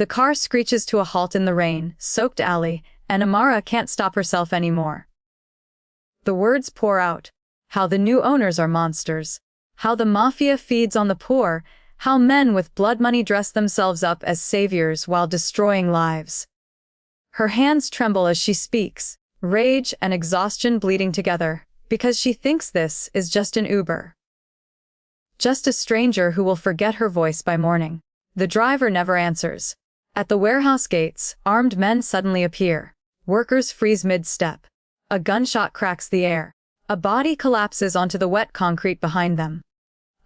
The car screeches to a halt in the rain-soaked alley, and Amara can't stop herself anymore. The words pour out. How the new owners are monsters. How the Mafia feeds on the poor. How men with blood money dress themselves up as saviors while destroying lives. Her hands tremble as she speaks, rage and exhaustion bleeding together, because she thinks this is just an Uber. Just a stranger who will forget her voice by morning. The driver never answers. At the warehouse gates, armed men suddenly appear. Workers freeze mid-step. A gunshot cracks the air. A body collapses onto the wet concrete behind them.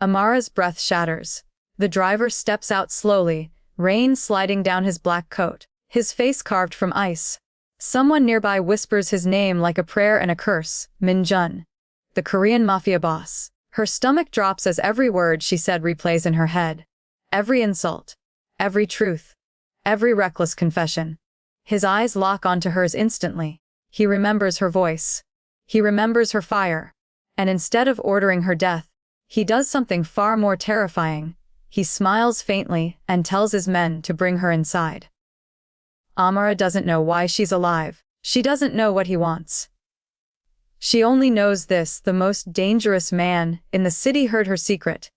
Amara's breath shatters. The driver steps out slowly, rain sliding down his black coat, his face carved from ice. Someone nearby whispers his name like a prayer and a curse, Min-jun, the Korean Mafia boss. Her stomach drops as every word she said replays in her head. Every insult. Every truth. Every reckless confession. His eyes lock onto hers instantly. He remembers her voice. He remembers her fire. And instead of ordering her death, he does something far more terrifying. He smiles faintly and tells his men to bring her inside. Amara doesn't know why she's alive. She doesn't know what he wants. She only knows this: the most dangerous man in the city heard her secret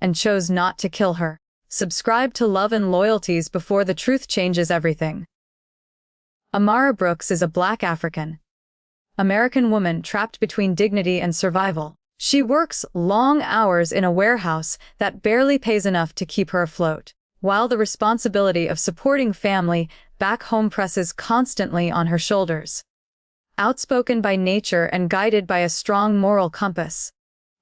and chose not to kill her. Subscribe to Love and Loyalties before the truth changes everything. Amara Brooks is a Black African American woman trapped between dignity and survival. She works long hours in a warehouse that barely pays enough to keep her afloat, while the responsibility of supporting family back home presses constantly on her shoulders. Outspoken by nature and guided by a strong moral compass,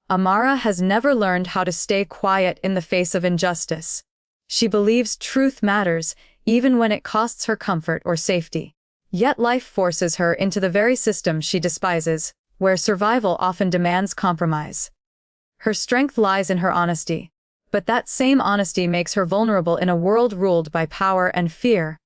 Amara has never learned how to stay quiet in the face of injustice. She believes truth matters, even when it costs her comfort or safety. Yet life forces her into the very system she despises, where survival often demands compromise. Her strength lies in her honesty, but that same honesty makes her vulnerable in a world ruled by power and fear.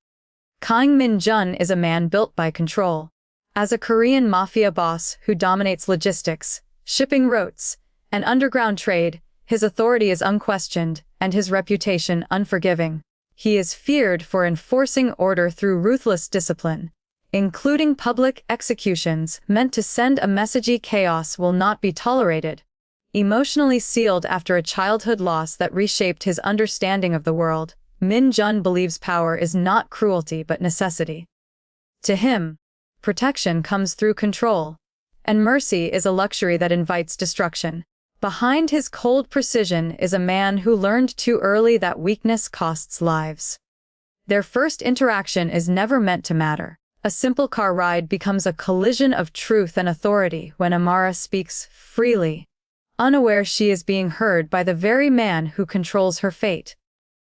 Kang Min-jun is a man built by control. As a Korean Mafia boss who dominates logistics, shipping routes, and underground trade, his authority is unquestioned and his reputation unforgiving. He is feared for enforcing order through ruthless discipline, including public executions meant to send a message: chaos will not be tolerated. Emotionally sealed after a childhood loss that reshaped his understanding of the world, Min-jun believes power is not cruelty but necessity. To him, protection comes through control, and mercy is a luxury that invites destruction. Behind his cold precision is a man who learned too early that weakness costs lives. Their first interaction is never meant to matter. A simple car ride becomes a collision of truth and authority when Amara speaks freely, unaware she is being heard by the very man who controls her fate.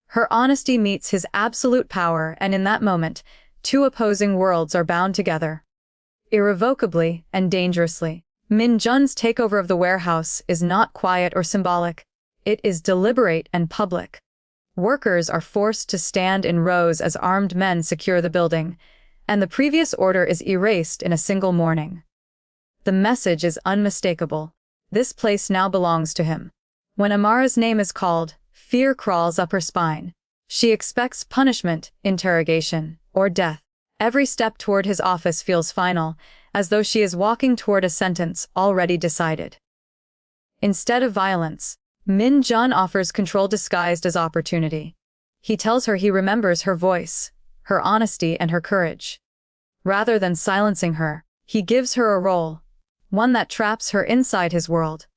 Her honesty meets his absolute power, and in that moment, two opposing worlds are bound together. Irrevocably and dangerously. Min-jun's takeover of the warehouse is not quiet or symbolic. It is deliberate and public. Workers are forced to stand in rows as armed men secure the building, and the previous order is erased in a single morning. The message is unmistakable. This place now belongs to him. When Amara's name is called, fear crawls up her spine. She expects punishment, interrogation, or death. Every step toward his office feels final, as though she is walking toward a sentence already decided. Instead of violence, Min-jun offers control disguised as opportunity. He tells her he remembers her voice, her honesty, and her courage. Rather than silencing her, he gives her a role, one that traps her inside his world.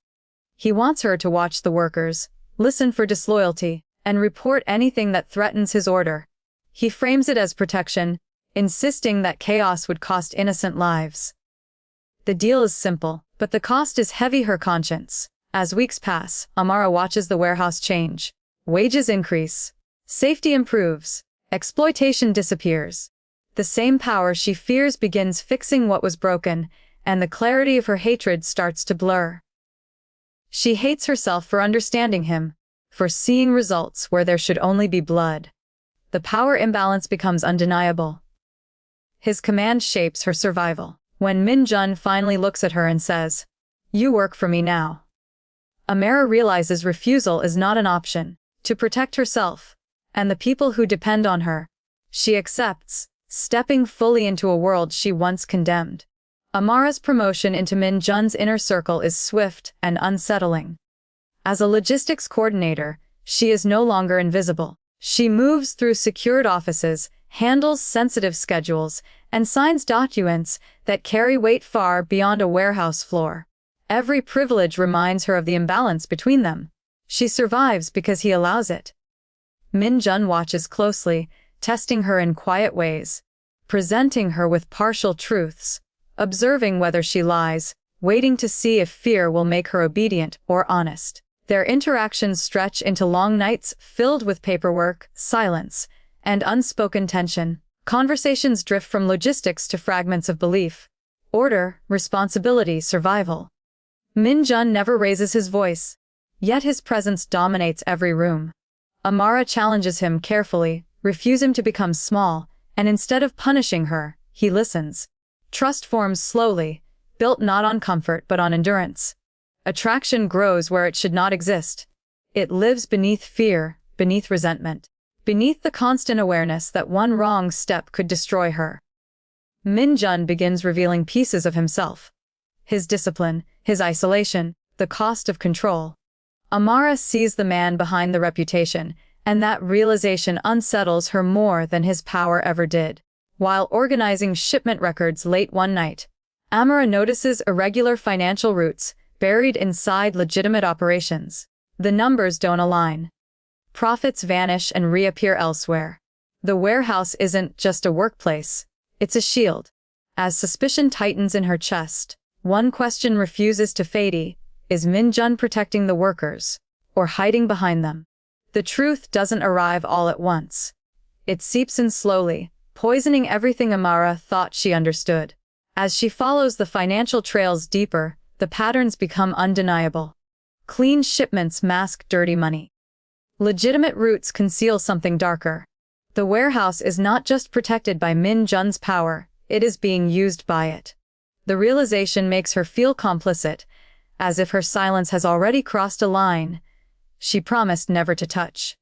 He wants her to watch the workers, listen for disloyalty, and report anything that threatens his order. He frames it as protection, insisting that chaos would cost innocent lives. The deal is simple, but the cost is heavy: her conscience. As weeks pass, Amara watches the warehouse change. Wages increase. Safety improves. Exploitation disappears. The same power she fears begins fixing what was broken, and the clarity of her hatred starts to blur. She hates herself for understanding him, for seeing results where there should only be blood. The power imbalance becomes undeniable. His command shapes her survival. When Min-jun finally looks at her and says, "You work for me now," Amara realizes refusal is not an option. To protect herself, and the people who depend on her, She accepts, stepping fully into a world she once condemned. Amara's promotion into Min Jun's inner circle is swift and unsettling. As a logistics coordinator, she is no longer invisible. She moves through secured offices, handles sensitive schedules, and signs documents that carry weight far beyond a warehouse floor. Every privilege reminds her of the imbalance between them. She survives because he allows it. Min Jun watches closely, testing her in quiet ways, presenting her with partial truths, observing whether she lies, waiting to see if fear will make her obedient or honest. Their interactions stretch into long nights filled with paperwork, silence, and unspoken tension. Conversations drift from logistics to fragments of belief, order, responsibility, survival. Min Jun never raises his voice, yet his presence dominates every room. Amara challenges him carefully, refuses him to become small, and instead of punishing her, he listens. Trust forms slowly, built not on comfort but on endurance. Attraction grows where it should not exist. It lives beneath fear, beneath resentment, beneath the constant awareness that one wrong step could destroy her. Min Jun begins revealing pieces of himself. His discipline, his isolation, the cost of control. Amara sees the man behind the reputation, and that realization unsettles her more than his power ever did. While organizing shipment records late one night, Amara notices irregular financial routes buried inside legitimate operations. The numbers don't align. Profits vanish and reappear elsewhere. The warehouse isn't just a workplace, it's a shield. As suspicion tightens in her chest, one question refuses to fade: is Min Jun protecting the workers, or hiding behind them? The truth doesn't arrive all at once. It seeps in slowly, poisoning everything Amara thought she understood. As she follows the financial trails deeper, the patterns become undeniable. Clean shipments mask dirty money. Legitimate routes conceal something darker. The warehouse is not just protected by Min Jun's power, it is being used by it. The realization makes her feel complicit, as if her silence has already crossed a line she promised never to touch.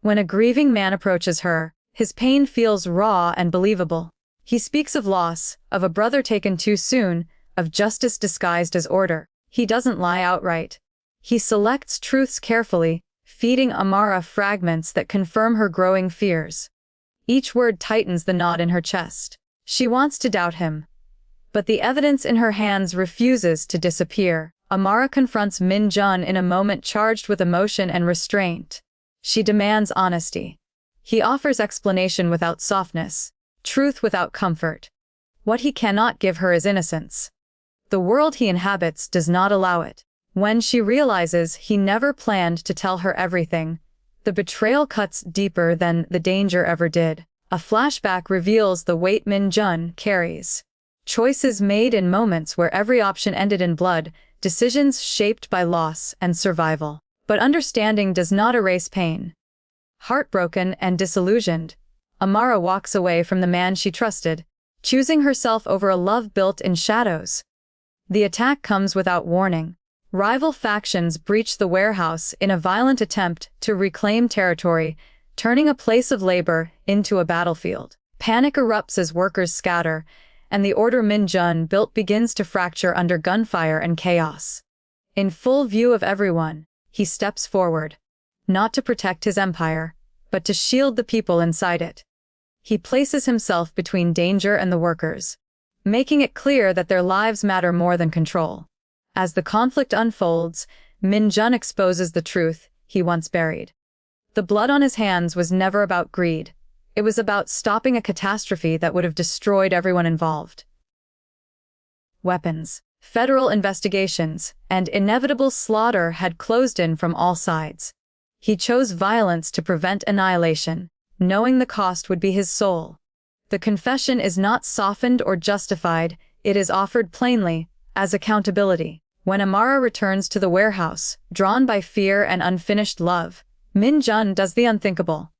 When a grieving man approaches her, his pain feels raw and believable. He speaks of loss, of a brother taken too soon, of justice disguised as order. He doesn't lie outright. He selects truths carefully, feeding Amara fragments that confirm her growing fears. Each word tightens the knot in her chest. She wants to doubt him, but the evidence in her hands refuses to disappear. Amara confronts Min Jun in a moment charged with emotion and restraint. She demands honesty. He offers explanation without softness, truth without comfort. What he cannot give her is innocence. The world he inhabits does not allow it. When she realizes he never planned to tell her everything, the betrayal cuts deeper than the danger ever did. A flashback reveals the weight Min Jun carries. Choices made in moments where every option ended in blood, decisions shaped by loss and survival. But understanding does not erase pain. Heartbroken and disillusioned, Amara walks away from the man she trusted, choosing herself over a love built in shadows. The attack comes without warning. Rival factions breach the warehouse in a violent attempt to reclaim territory, turning a place of labor into a battlefield. Panic erupts as workers scatter, and the order Min Jun built begins to fracture under gunfire and chaos. In full view of everyone, he steps forward, not to protect his empire, but to shield the people inside it. He places himself between danger and the workers, making it clear that their lives matter more than control. As the conflict unfolds, Min Jun exposes the truth he once buried. The blood on his hands was never about greed. It was about stopping a catastrophe that would have destroyed everyone involved. Weapons, federal investigations, and inevitable slaughter had closed in from all sides. He chose violence to prevent annihilation, knowing the cost would be his soul. The confession is not softened or justified, it is offered plainly, as accountability. When Amara returns to the warehouse, drawn by fear and unfinished love, Min Jun does the unthinkable.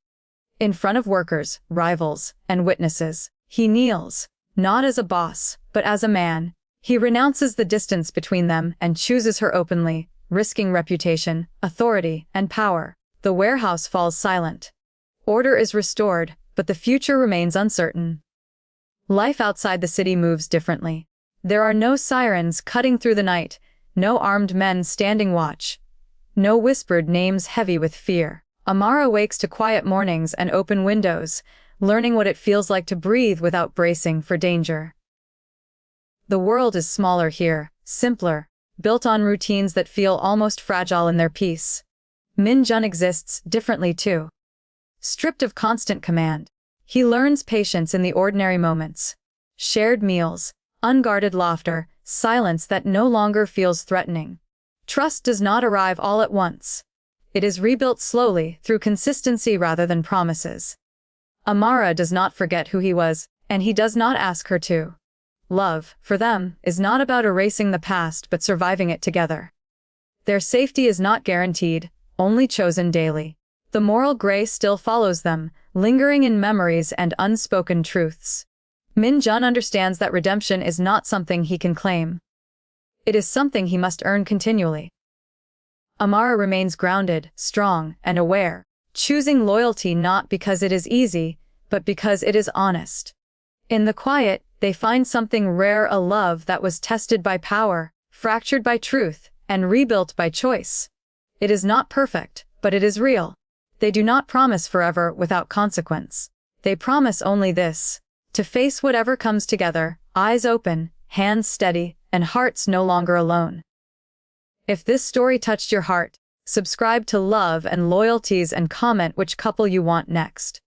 In front of workers, rivals, and witnesses, he kneels, not as a boss, but as a man. He renounces the distance between them and chooses her openly, risking reputation, authority, and power. The warehouse falls silent. Order is restored, but the future remains uncertain. Life outside the city moves differently. There are no sirens cutting through the night, no armed men standing watch, no whispered names heavy with fear. Amara wakes to quiet mornings and open windows, learning what it feels like to breathe without bracing for danger. The world is smaller here, simpler, built on routines that feel almost fragile in their peace. Min-jun exists differently too. Stripped of constant command, he learns patience in the ordinary moments. Shared meals, unguarded laughter, silence that no longer feels threatening. Trust does not arrive all at once. It is rebuilt slowly through consistency rather than promises. Amara does not forget who he was, and he does not ask her to. Love, for them, is not about erasing the past but surviving it together. Their safety is not guaranteed, only chosen daily. The moral gray still follows them, lingering in memories and unspoken truths. Min-jun understands that redemption is not something he can claim. It is something he must earn continually. Amara remains grounded, strong, and aware, choosing loyalty not because it is easy, but because it is honest. In the quiet, they find something rare, a love that was tested by power, fractured by truth, and rebuilt by choice. It is not perfect, but it is real. They do not promise forever without consequence. They promise only this: to face whatever comes together, eyes open, hands steady, and hearts no longer alone. If this story touched your heart, subscribe to Love and Loyalties and comment which couple you want next.